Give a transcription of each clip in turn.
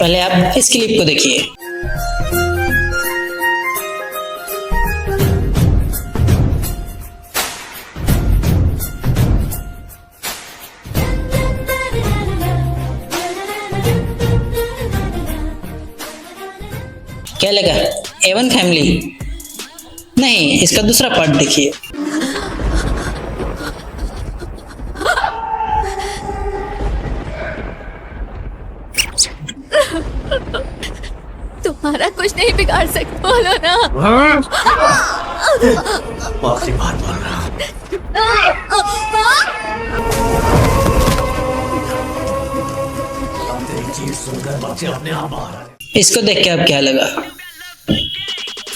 पहले आप इस क्लिप को देखिए। क्या लगा A1 फैमिली? नहीं, इसका दूसरा पार्ट देखिए। तुम्हारा कुछ नहीं बिगाड़ सकते, बोलो ना। आखिरी बार बोल रहा हूँ। चीज सुनकर बच्चे अपने आप आ रहे हैं। इसको देख के अब क्या लगा?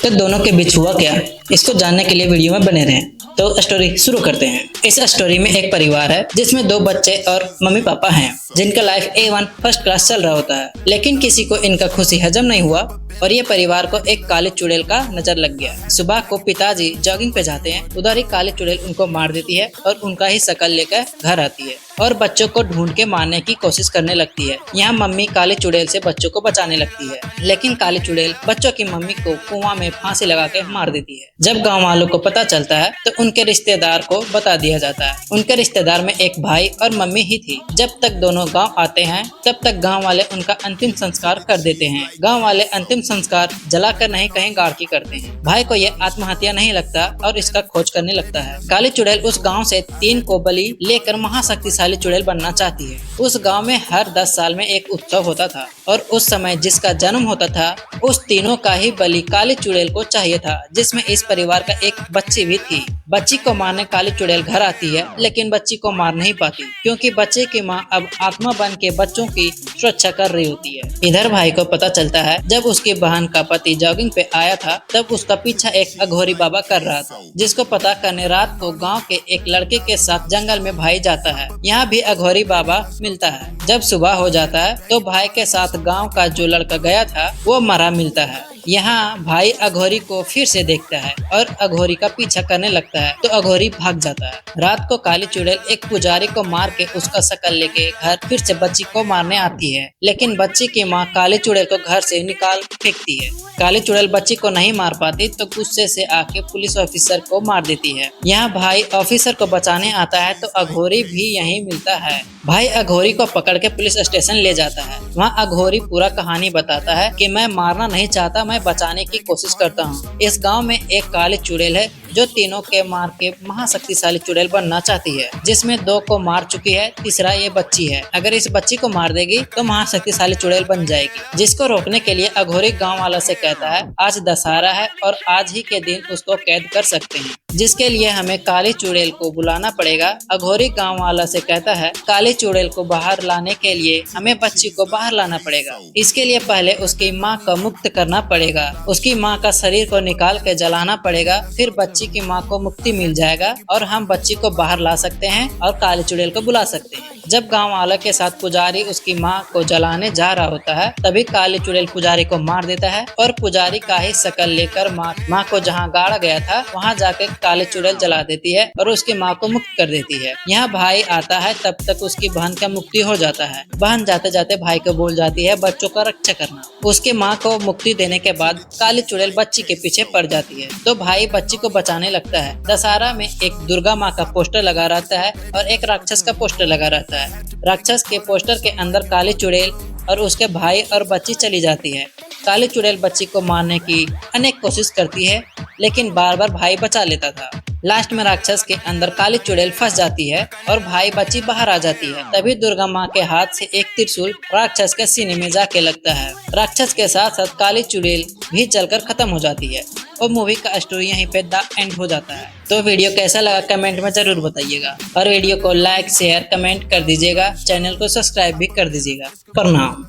तो दोनों के बीच हुआ क्या, इसको जानने के लिए वीडियो में बने रहें। तो स्टोरी शुरू करते हैं। इस स्टोरी में एक परिवार है जिसमें 2 बच्चे और मम्मी पापा हैं, जिनका लाइफ A1 फर्स्ट क्लास चल रहा होता है। लेकिन किसी को इनका खुशी हजम नहीं हुआ और ये परिवार को एक काली चुड़ैल का नजर लग गया। सुबह को पिताजी जॉगिंग पे जाते हैं, उधर ही काली चुड़ैल उनको मार देती है और उनका ही शकल लेकर घर आती है और बच्चों को ढूंढ के मारने की कोशिश करने लगती है। यहाँ मम्मी काली चुड़ैल से बच्चों को बचाने लगती है, लेकिन काली चुड़ैल बच्चों की मम्मी को कुआं में फांसी लगा के मार देती है। जब गाँव वालों को पता चलता है तो उनके रिश्तेदार को बता दिया जाता है। उनके रिश्तेदार में एक भाई और मम्मी ही थी। जब तक दोनों गाँव आते हैं तब तक गाँव वाले उनका अंतिम संस्कार कर देते हैं। गाँव वाले अंतिम संस्कार जलाकर नहीं कहीं गाड़ की करते हैं। भाई को ये आत्महत्या नहीं लगता और इसका खोज करने लगता है। काली चुड़ैल उस गांव से 3 को बलि लेकर महाशक्तिशाली चुड़ैल बनना चाहती है। उस गांव में हर 10 साल में एक उत्सव होता था और उस समय जिसका जन्म होता था उस तीनों का ही बलि काली चुड़ैल को चाहिए था, जिसमें इस परिवार का एक बच्ची भी थी। बच्ची को मारने काली चुड़ैल घर आती है, लेकिन बच्ची को मार नहीं पाती क्योंकि बच्चे की माँ अब आत्मा बन के बच्चों की सुरक्षा कर रही होती है। इधर भाई को पता चलता है जब उसकी बहन का पति जॉगिंग पे आया था तब उसका पीछा एक अघोरी बाबा कर रहा था, जिसको पता करने रात को गांव के एक लड़के के साथ जंगल में भाई जाता है। यहाँ भी अघोरी बाबा मिलता है। जब सुबह हो जाता है तो भाई के साथ गांव का जो लड़का गया था वो मरा मिलता है। यहाँ भाई अघोरी को फिर से देखता है और अघोरी का पीछा करने लगता है तो अघोरी भाग जाता है। रात को काली चुड़ैल एक पुजारी को मार के उसका शकल लेके घर फिर से बच्ची को मारने आती है, लेकिन बच्ची की माँ काली चुड़ैल को घर से निकाल फेंकती है। काली चुड़ैल बच्ची को नहीं मार पाती तो गुस्से से आके पुलिस ऑफिसर को मार देती है। यहाँ भाई ऑफिसर को बचाने आता है तो अघोरी भी यहीं मिलता है। भाई अघोरी को पकड़ के पुलिस स्टेशन ले जाता है। वहाँ अघोरी पूरा कहानी बताता है कि मैं मारना नहीं चाहता, मैं बचाने की कोशिश करता हूँ। इस गांव में एक काली चुड़ैल है जो तीनों के मार के महाशक्तिशाली चुड़ैल बनना चाहती है, जिसमें 2 को मार चुकी है, तीसरा ये बच्ची है। अगर इस बच्ची को मार देगी तो महाशक्तिशाली चुड़ैल बन जाएगी। जिसको रोकने के लिए अघोरी गांव वाला से कहता है आज दशहरा है और आज ही के दिन उसको कैद कर सकते हैं, जिसके लिए हमें काली चुड़ैल को बुलाना पड़ेगा। अघोरी गांव वाला से कहता है काली चुड़ैल को बाहर लाने के लिए हमें बच्ची को बाहर लाना पड़ेगा। इसके लिए पहले उसकी माँ को मुक्त करना पड़ेगा, उसकी माँ का शरीर को निकाल के जलाना पड़ेगा, फिर बच्ची की माँ को मुक्ति मिल जाएगा और हम बच्ची को बाहर ला सकते हैं और काली चुड़ैल को बुला सकते हैं। जब गांव वालों के साथ पुजारी उसकी माँ को जलाने जा रहा होता है तभी काली चुड़ैल पुजारी को मार देता है और पुजारी का ही शकल लेकर माँ को जहाँ गाड़ा गया था वहाँ जाके काली चुड़ैल जला देती है और उसकी माँ को मुक्त कर देती है। यहाँ भाई आता है तब तक उसकी बहन का मुक्ति हो जाता है। बहन जाते जाते भाई को बोल जाती है बच्चों का रक्षा करना। उसके माँ को मुक्ति देने के बाद काली चुड़ैल बच्ची के पीछे पड़ जाती है तो भाई बच्ची को बचाने लगता है। दशहरा में एक दुर्गा माँ का पोस्टर लगा रहता है और एक राक्षस का पोस्टर लगा रहता है। राक्षस के पोस्टर के अंदर काली चुड़ैल और उसके भाई और बच्ची चली जाती है। काली चुड़ैल बच्ची को मारने की अनेक कोशिश करती है, लेकिन बार बार भाई बचा लेता था। लास्ट में राक्षस के अंदर काली चुड़ैल फंस जाती है और भाई बच्ची बाहर आ जाती है। तभी दुर्गा माँ के हाथ से एक त्रिशूल राक्षस के सीने में जाके लगता है। राक्षस के साथ साथ काली चुड़ैल भी जलकर खत्म हो जाती है और मूवी का स्टोरी यहीं पे द एंड हो जाता है। तो वीडियो कैसा लगा कमेंट में जरूर बताइएगा और वीडियो को लाइक शेयर कमेंट कर दीजिएगा। चैनल को सब्सक्राइब भी कर दीजिएगा। प्रणाम।